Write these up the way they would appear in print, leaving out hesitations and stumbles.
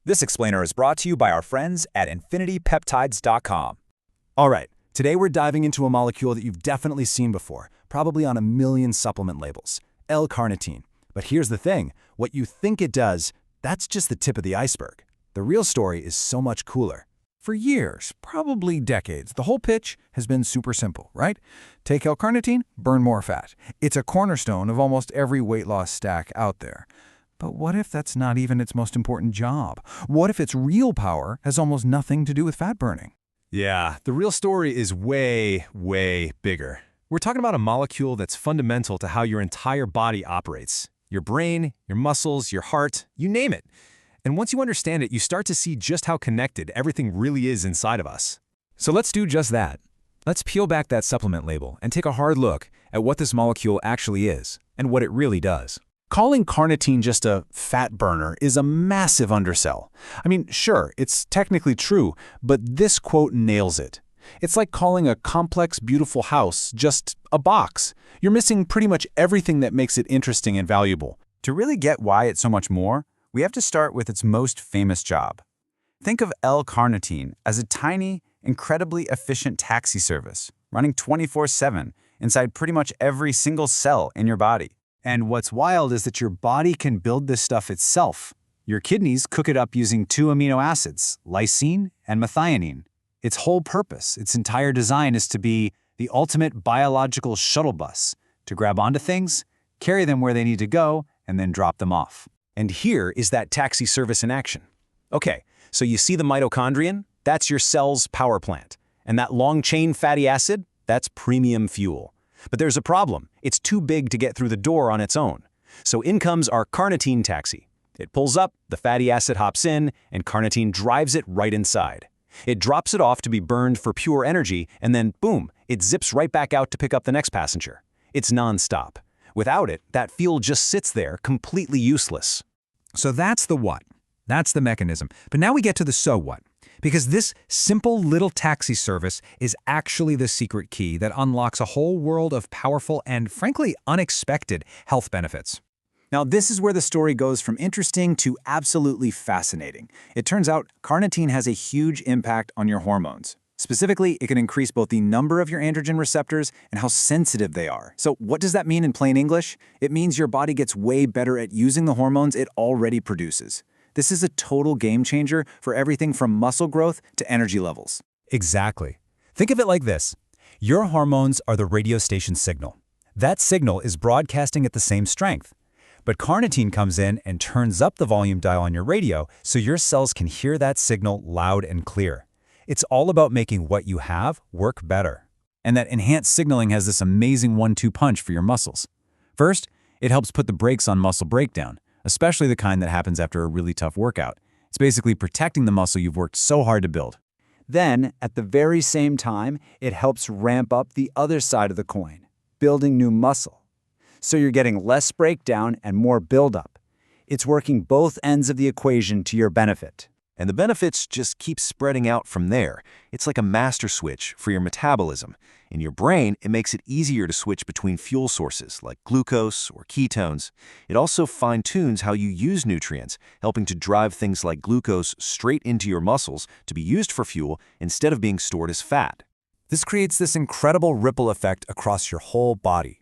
This explainer is brought to you by our friends at infinitypeptides.com. All right, today we're diving into a molecule that you've definitely seen before, probably on a million supplement labels, L Carnitine. But here's the thing, what you think it does, that's just the tip of the iceberg. The real story is so much cooler. For years, probably decades, the whole pitch has been super simple, right? Take L Carnitine, burn more fat. It's a cornerstone of almost every weight loss stack out there. But what if that's not even its most important job? What if its real power has almost nothing to do with fat burning? Yeah, the real story is way, way bigger. We're talking about a molecule that's fundamental to how your entire body operates. Your brain, your muscles, your heart, you name it. And once you understand it, you start to see just how connected everything really is inside of us. So let's do just that. Let's peel back that supplement label and take a hard look at what this molecule actually is and what it really does. Calling carnitine just a fat burner is a massive undersell. I mean, sure, it's technically true, but this quote nails it. It's like calling a complex, beautiful house just a box. You're missing pretty much everything that makes it interesting and valuable. To really get why it's so much more, we have to start with its most famous job. Think of L Carnitine as a tiny, incredibly efficient taxi service, running 24/7 inside pretty much every single cell in your body. And what's wild is that your body can build this stuff itself. Your kidneys cook it up using 2 amino acids, lysine and methionine. Its whole purpose, its entire design is to be the ultimate biological shuttle bus, to grab onto things, carry them where they need to go, and then drop them off. And here is that taxi service in action. Okay, so you see the mitochondrion? That's your cell's power plant. And that long-chain fatty acid? That's premium fuel. But there's a problem. It's too big to get through the door on its own. So in comes our carnitine taxi. It pulls up, the fatty acid hops in, and carnitine drives it right inside. It drops it off to be burned for pure energy, and then, boom, it zips right back out to pick up the next passenger. It's non-stop. Without it, that fuel just sits there, completely useless. So that's the what. That's the mechanism. But now we get to the so what. Because this simple little taxi service is actually the secret key that unlocks a whole world of powerful and, frankly, unexpected health benefits. Now, this is where the story goes from interesting to absolutely fascinating. It turns out carnitine has a huge impact on your hormones. Specifically, it can increase both the number of your androgen receptors and how sensitive they are. So what does that mean in plain English? It means your body gets way better at using the hormones it already produces. This is a total game changer for everything from muscle growth to energy levels. Exactly. Think of it like this. Your hormones are the radio station signal. That signal is broadcasting at the same strength. But carnitine comes in and turns up the volume dial on your radio so your cells can hear that signal loud and clear. It's all about making what you have work better. And that enhanced signaling has this amazing 1-2 punch for your muscles. First, it helps put the brakes on muscle breakdown, especially the kind that happens after a really tough workout. It's basically protecting the muscle you've worked so hard to build. Then, at the very same time, it helps ramp up the other side of the coin, building new muscle. So you're getting less breakdown and more buildup. It's working both ends of the equation to your benefit. And the benefits just keep spreading out from there. It's like a master switch for your metabolism. In your brain, it makes it easier to switch between fuel sources like glucose or ketones. It also fine-tunes how you use nutrients, helping to drive things like glucose straight into your muscles to be used for fuel instead of being stored as fat. This creates this incredible ripple effect across your whole body.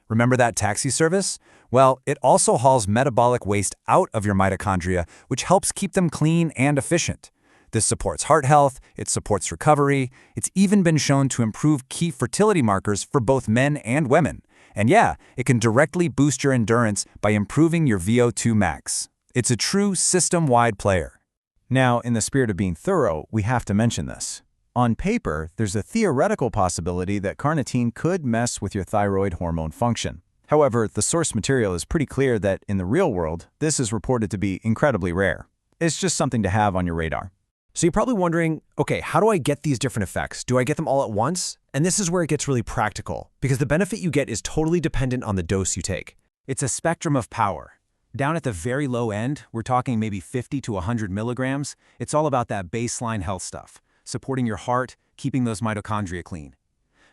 Remember that taxi service? Well, it also hauls metabolic waste out of your mitochondria, which helps keep them clean and efficient. This supports heart health, it supports recovery, it's even been shown to improve key fertility markers for both men and women. And yeah, it can directly boost your endurance by improving your VO2 max. It's a true system-wide player. Now, in the spirit of being thorough, we have to mention this. On paper, there's a theoretical possibility that carnitine could mess with your thyroid hormone function. However, the source material is pretty clear that in the real world, this is reported to be incredibly rare. It's just something to have on your radar. So you're probably wondering, okay, how do I get these different effects? Do I get them all at once? And this is where it gets really practical, because the benefit you get is totally dependent on the dose you take. It's a spectrum of power. Down at the very low end, we're talking maybe 50 to 100 milligrams. It's all about that baseline health stuff, supporting your heart, keeping those mitochondria clean.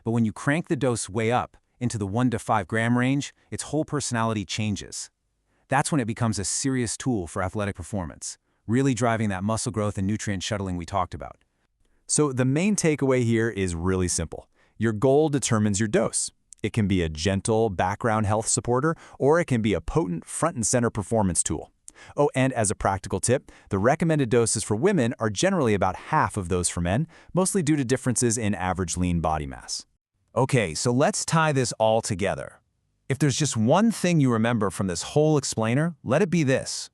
But when you crank the dose way up into the 1 to 5 gram range, its whole personality changes. That's when it becomes a serious tool for athletic performance. really driving that muscle growth and nutrient shuttling we talked about. So the main takeaway here is really simple. Your goal determines your dose. It can be a gentle background health supporter, or it can be a potent front and center performance tool. Oh, and as a practical tip, the recommended doses for women are generally about half of those for men, mostly due to differences in average lean body mass. Okay, so let's tie this all together. If there's just one thing you remember from this whole explainer, let it be this.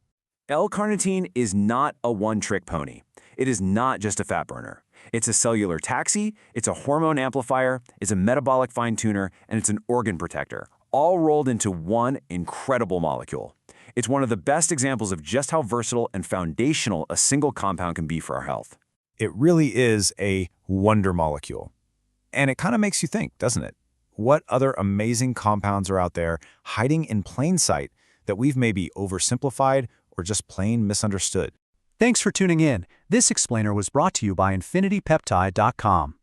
L Carnitine is not a one-trick pony. It is not just a fat burner. It's a cellular taxi, it's a hormone amplifier, it's a metabolic fine-tuner, and it's an organ protector, all rolled into one incredible molecule. It's one of the best examples of just how versatile and foundational a single compound can be for our health. It really is a wonder molecule. And it kind of makes you think, doesn't it? What other amazing compounds are out there hiding in plain sight that we've maybe oversimplified or just plain misunderstood? Thanks for tuning in. This explainer was brought to you by InfinityPeptide.com.